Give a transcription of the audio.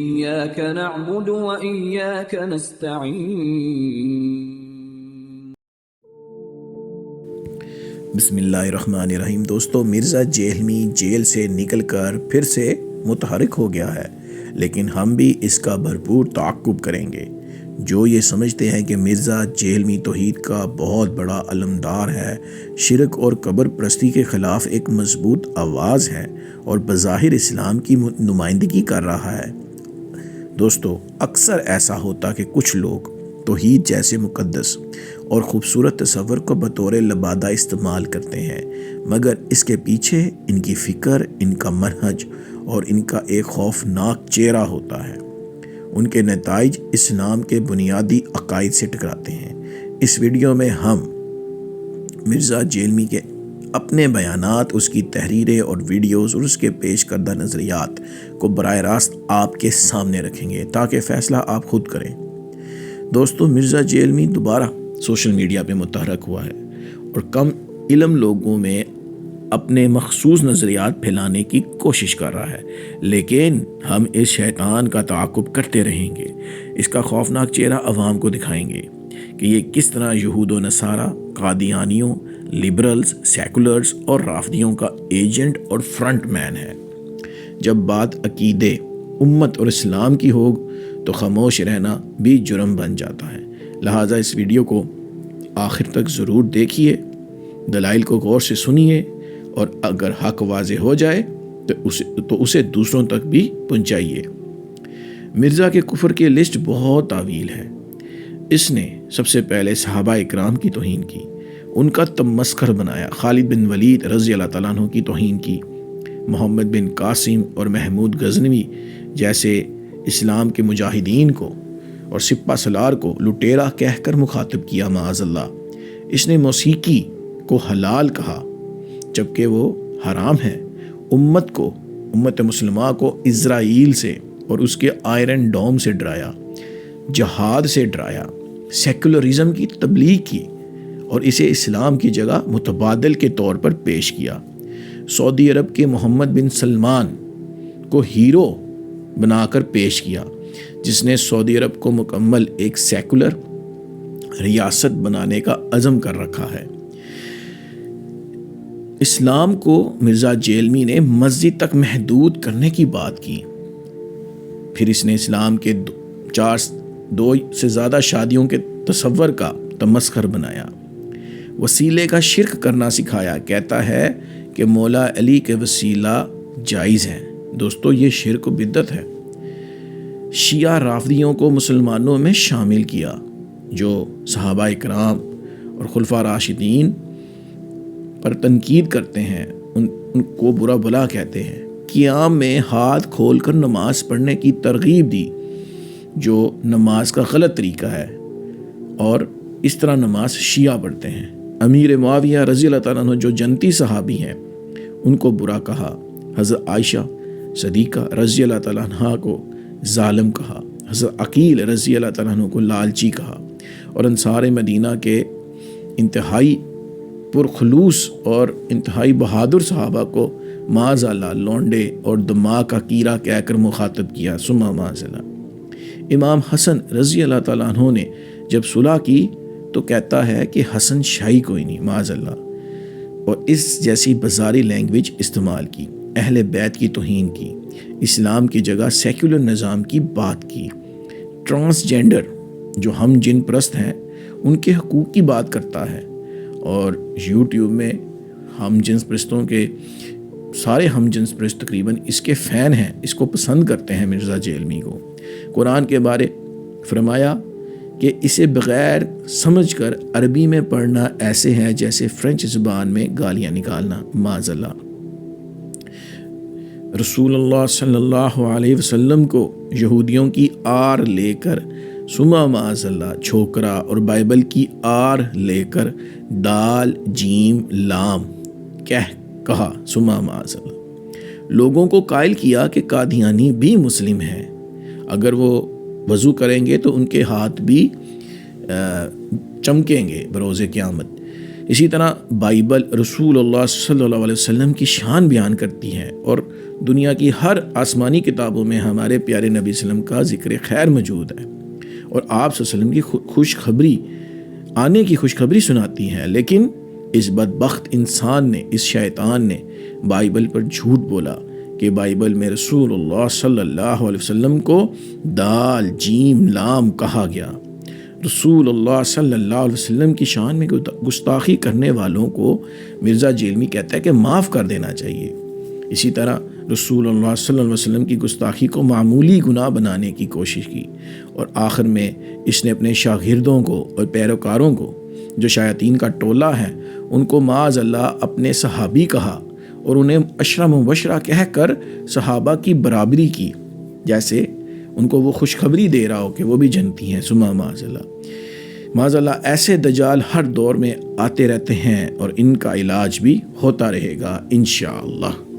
إياك نعبد وإياك نستعين. بسم اللہ الرحمن الرحیم۔ دوستو، مرزا جیلمی جیل سے نکل کر پھر سے متحرک ہو گیا ہے، لیکن ہم بھی اس کا بھرپور تعاقب کریں گے۔ جو یہ سمجھتے ہیں کہ مرزا جیلمی توحید کا بہت بڑا علمدار ہے، شرک اور قبر پرستی کے خلاف ایک مضبوط آواز ہے اور بظاہر اسلام کی نمائندگی کر رہا ہے۔ دوستو، اکثر ایسا ہوتا کہ کچھ لوگ توحید جیسے مقدس اور خوبصورت تصور کو بطور لبادہ استعمال کرتے ہیں، مگر اس کے پیچھے ان کی فکر، ان کا منہج اور ان کا ایک خوفناک چہرہ ہوتا ہے۔ ان کے نتائج اسلام کے بنیادی عقائد سے ٹکراتے ہیں۔ اس ویڈیو میں ہم مرزا جیلمی کے اپنے بیانات، اس کی تحریریں اور ویڈیوز اور اس کے پیش کردہ نظریات کو براہ راست آپ کے سامنے رکھیں گے تاکہ فیصلہ آپ خود کریں۔ دوستو، مرزا جیلمی دوبارہ سوشل میڈیا پہ متحرک ہوا ہے اور کم علم لوگوں میں اپنے مخصوص نظریات پھیلانے کی کوشش کر رہا ہے، لیکن ہم اس شیطان کا تعاقب کرتے رہیں گے۔ اس کا خوفناک چہرہ عوام کو دکھائیں گے کہ یہ کس طرح یہود و نصارہ، قادیانیوں، لبرلز، سیکولرز اور رافضیوں کا ایجنٹ اور فرنٹ مین ہے۔ جب بات عقیدے، امت اور اسلام کی ہو تو خاموش رہنا بھی جرم بن جاتا ہے۔ لہٰذا اس ویڈیو کو آخر تک ضرور دیکھیے، دلائل کو غور سے سنیے اور اگر حق واضح ہو جائے تو اسے دوسروں تک بھی پہنچائیے۔ مرزا کے کفر کی لسٹ بہت طویل ہے۔ اس نے سب سے پہلے صحابہ اکرام کی توہین کی، ان کا تمسخر بنایا، خالد بن ولید رضی اللہ تعالیٰ عنہ کی توہین کی، محمد بن قاسم اور محمود غزنوی جیسے اسلام کے مجاہدین کو اور سپہ سالار کو لٹیرا کہہ کر مخاطب کیا، معاذ اللہ۔ اس نے موسیقی کو حلال کہا جبکہ وہ حرام ہے، امت مسلمہ کو اسرائیل سے اور اس کے آئرن ڈوم سے ڈرایا، جہاد سے ڈرایا، سیکولرزم کی تبلیغ کی اور اسے اسلام کی جگہ متبادل کے طور پر پیش کیا۔ سعودی عرب کے محمد بن سلمان کو ہیرو بنا کر پیش کیا، جس نے سعودی عرب کو مکمل ایک سیکولر ریاست بنانے کا عزم کر رکھا ہے۔ اسلام کو مرزا جیلمی نے مسجد تک محدود کرنے کی بات کی، پھر اس نے اسلام کے دو سے زیادہ شادیوں کے تصور کا تمسخر بنایا، وسیلے کا شرک کرنا سکھایا، کہتا ہے کہ مولا علی کے وسیلہ جائز ہے۔ دوستو، یہ شرک و بدعت ہے۔ شیعہ رافضیوں کو مسلمانوں میں شامل کیا، جو صحابہ اکرام اور خلفاء راشدین پر تنقید کرتے ہیں، ان کو برا بھلا کہتے ہیں۔ قیام میں ہاتھ کھول کر نماز پڑھنے کی ترغیب دی، جو نماز کا غلط طریقہ ہے، اور اس طرح نماز شیعہ پڑھتے ہیں۔ امیر معاویہ رضی اللہ تعالیٰ عنہ جو جنتی صحابی ہیں، ان کو برا کہا۔ حضرت عائشہ صدیقہ رضی اللہ تعالیٰ عنہ کو ظالم کہا، حضرت عقیل رضی اللہ تعالیٰ عنہ کو لالچی کہا، اور انصار مدینہ کے انتہائی پرخلوص اور انتہائی بہادر صحابہ کو معاذ اللہ لونڈے اور دماغ کا کیڑا کہہ کر مخاطب کیا، ثم معاذ اللہ۔ امام حسن رضی اللہ تعالیٰ عنہ نے جب صلح کی تو کہتا ہے کہ حسن شاہی کوئی نہیں، معاذ اللہ، اور اس جیسی بازاری لینگویج استعمال کی، اہل بیت کی توہین کی، اسلام کی جگہ سیکولر نظام کی بات کی، ٹرانسجینڈر جو ہم جن پرست ہیں ان کے حقوق کی بات کرتا ہے، اور یوٹیوب میں ہم جنس پرستوں کے سارے ہم جنس پرست تقریباً اس کے فین ہیں، اس کو پسند کرتے ہیں مرزا جیلمی کو۔ قرآن کے بارے فرمایا کہ اسے بغیر سمجھ کر عربی میں پڑھنا ایسے ہے جیسے فرینچ زبان میں گالیاں نکالنا، معاذ اللہ۔ رسول اللہ صلی اللہ علیہ وسلم کو یہودیوں کی آر لے کر ثم معاذ اللہ چھوکرا، اور بائبل کی آر لے کر دال جیم لام کہا ثم معاذ اللہ۔ لوگوں کو قائل کیا کہ قادیانی بھی مسلم ہیں، اگر وہ وضو کریں گے تو ان کے ہاتھ بھی چمکیں گے بروز قیامت۔ اسی طرح بائبل رسول اللہ صلی اللہ علیہ وسلم کی شان بیان کرتی ہے اور دنیا کی ہر آسمانی کتابوں میں ہمارے پیارے نبی صلی اللہ علیہ وسلم کا ذکر خیر موجود ہے اور آپ صلی اللہ علیہ وسلم کی خوشخبری آنے کی خوشخبری سناتی ہیں، لیکن اس بدبخت انسان نے، اس شیطان نے بائبل پر جھوٹ بولا کہ بائبل میں رسول اللہ صلی اللہ علیہ وسلم کو دال جیم لام کہا گیا۔ رسول اللہ صلی اللہ علیہ وسلم کی شان میں گستاخی کرنے والوں کو مرزا جیلمی کہتا ہے کہ معاف کر دینا چاہیے۔ اسی طرح رسول اللہ صلی اللہ علیہ وسلم کی گستاخی کو معمولی گناہ بنانے کی کوشش کی، اور آخر میں اس نے اپنے شاگردوں کو اور پیروکاروں کو جو شیاطین کا ٹولہ ہے ان کو معاذ اللہ اپنے صحابی کہا اور انہیں عشرہ مبشرہ کہہ کر صحابہ کی برابری کی، جیسے ان کو وہ خوشخبری دے رہا ہو کہ وہ بھی جنتی ہیں۔ ثم معاذ اللہ ایسے دجال ہر دور میں آتے رہتے ہیں اور ان کا علاج بھی ہوتا رہے گا انشاءاللہ۔